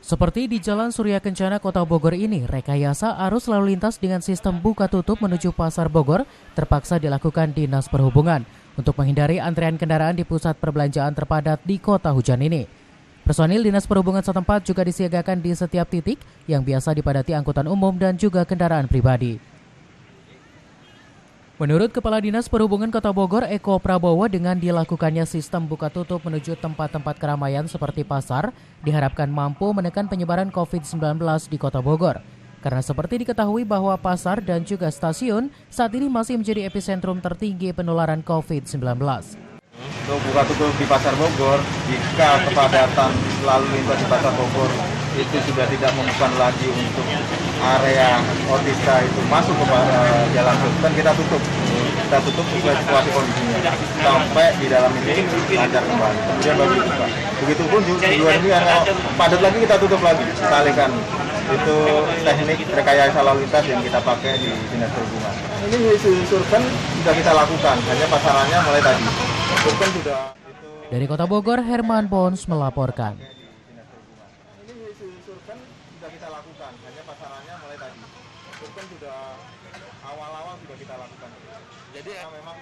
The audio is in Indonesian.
Seperti di Jalan Surya Kencana, Kota Bogor ini, rekayasa arus lalu lintas dengan sistem buka tutup menuju Pasar Bogor terpaksa dilakukan Dinas Perhubungan untuk menghindari antrean kendaraan di pusat perbelanjaan terpadat di kota hujan ini. Personil Dinas Perhubungan setempat juga disiagakan di setiap titik yang biasa dipadati angkutan umum dan juga kendaraan pribadi. Menurut Kepala Dinas Perhubungan Kota Bogor, Eko Prabowo, dengan dilakukannya sistem buka tutup menuju tempat-tempat keramaian seperti pasar, diharapkan mampu menekan penyebaran COVID-19 di Kota Bogor. Karena seperti diketahui bahwa pasar dan juga stasiun saat ini masih menjadi epicentrum tertinggi penularan COVID-19. Untuk buka tutup di Pasar Bogor, jika kepadatan lalu lintas di Pasar Bogor itu sudah tidak membukan lagi untuk area otista itu masuk ke jalan sultan, kita tutup sesuai situasi kondisinya sampai di dalam ini lancar kembali. Kemudian baru dibuka. Begitupun juga ini yang padat lagi kita tutup lagi, sekalikan. Itu teknik rekayasa lalu lintas yang kita pakai di Dinas Perhubungan. Ini survei sudah kita lakukan, hanya pasarannya mulai tadi. Survei sudah. Dari Kota Bogor, Herman Pons melaporkan. Ini survei sudah kita lakukan, hanya pasarannya mulai tadi. Survei sudah awal-awal sudah kita lakukan. Jadi memang